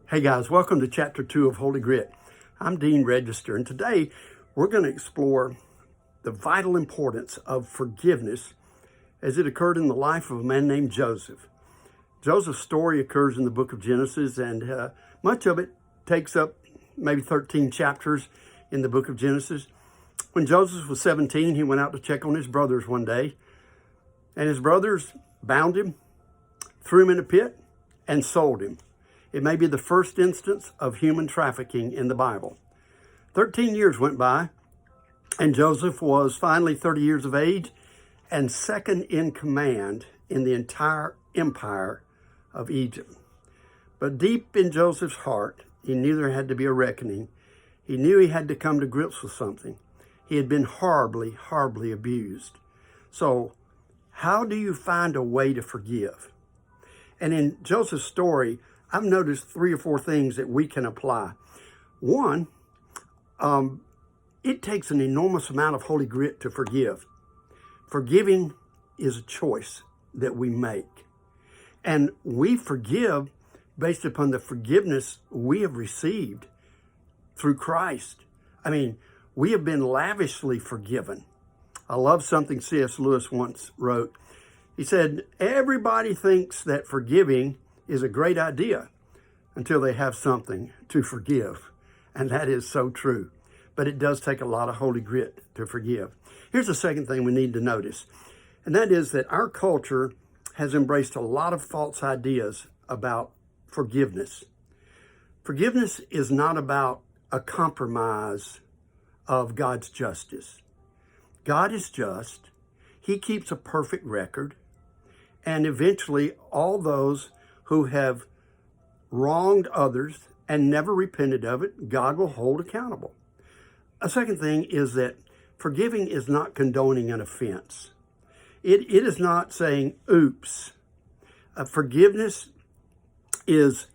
Hey guys, welcome to chapter 2 of Holy Grit. I'm Dean Register, and today we're going to explore the vital importance of forgiveness as it occurred in the life of a man named Joseph. Joseph's story occurs in the book of Genesis, and much of it takes up maybe 13 chapters in the book of Genesis. When Joseph was 17, he went out to check on his brothers one day, and his brothers bound him, threw him in a pit, and sold him. It may be the first instance of human trafficking in the Bible. 13 years went by, and Joseph was finally 30 years of age and second in command in the entire empire of Egypt. But deep in Joseph's heart, he knew there had to be a reckoning. He knew he had to come to grips with something. He had been horribly, horribly abused. So, how do you find a way to forgive? And in Joseph's story, I've noticed 3 or 4 things that we can apply. One, it takes an enormous amount of holy grit to forgive. Forgiving is a choice that we make. And we forgive based upon the forgiveness we have received through Christ. I mean, we have been lavishly forgiven. I love something C.S. Lewis once wrote. He said, everybody thinks that forgiving is a great idea until they have something to forgive. And that is so true. But it does take a lot of holy grit to forgive. Here's the second thing we need to notice, and that is that our culture has embraced a lot of false ideas about forgiveness. Forgiveness is not about a compromise of God's justice. God is just. He keeps a perfect record. And eventually, all those who have wronged others and never repented of it, God will hold accountable. A second thing is that forgiving is not condoning an offense. It is not saying, oops. Forgiveness is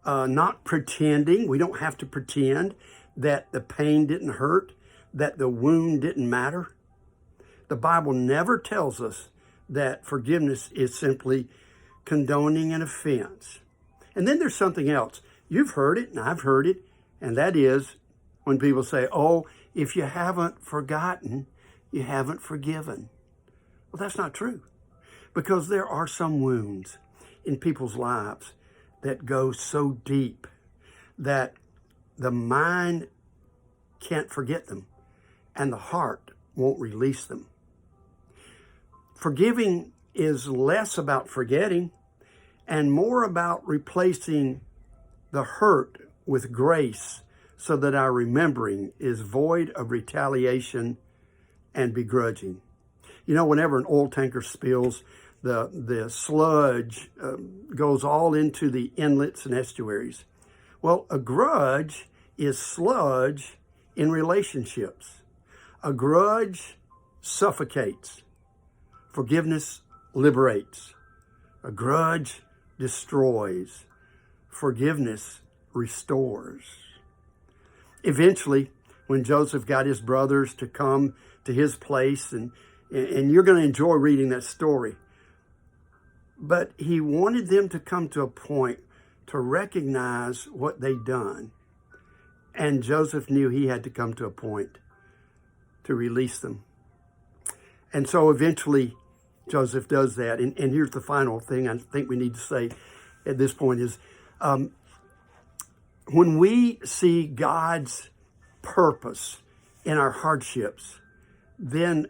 not pretending. We don't have to pretend that the pain didn't hurt, that the wound didn't matter. The Bible never tells us that forgiveness is simply condoning an offense. And then there's something else. You've heard it, and I've heard it, and that is when people say, oh, if you haven't forgotten, you haven't forgiven. Well, that's not true, because there are some wounds in people's lives that go so deep that the mind can't forget them, and the heart won't release them. Forgiving is less about forgetting and more about replacing the hurt with grace so that our remembering is void of retaliation and begrudging. You know, whenever an oil tanker spills, the sludge goes all into the inlets and estuaries. Well, a grudge is sludge in relationships. A grudge suffocates. Forgiveness liberates. A grudge destroys. Forgiveness restores. Eventually, when Joseph got his brothers to come to his place, and you're going to enjoy reading that story, but he wanted them to come to a point to recognize what they'd done. And Joseph knew he had to come to a point to release them. And so eventually, Joseph does that. And here's the final thing I think we need to say at this point is, when we see God's purpose in our hardships, then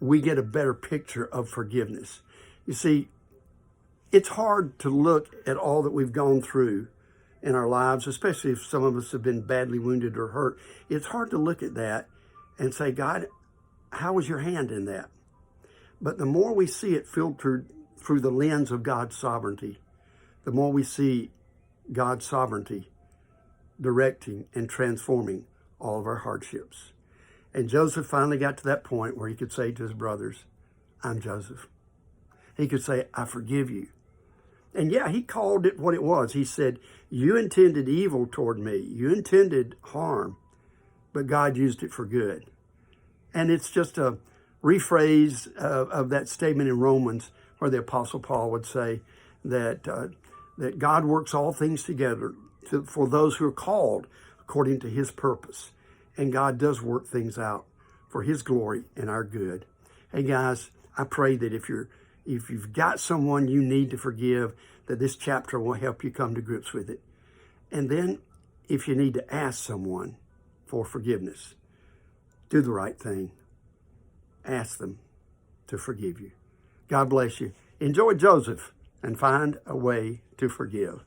we get a better picture of forgiveness. You see, it's hard to look at all that we've gone through in our lives, especially if some of us have been badly wounded or hurt. It's hard to look at that and say, God, how was your hand in that? But the more we see it filtered through the lens of God's sovereignty, the more we see God's sovereignty directing and transforming all of our hardships. And Joseph finally got to that point where he could say to his brothers, I'm Joseph. He could say, I forgive you. And yeah, he called it what it was. He said, you intended evil toward me. You intended harm, but God used it for good. And it's just a rephrase of that statement in Romans where the Apostle Paul would say that God works all things together for those who are called according to his purpose. And God does work things out for his glory and our good. Hey guys, I pray that if you've got someone you need to forgive, that this chapter will help you come to grips with it. And then if you need to ask someone for forgiveness, do the right thing. Ask them to forgive you. God bless you. Enjoy Joseph and find a way to forgive.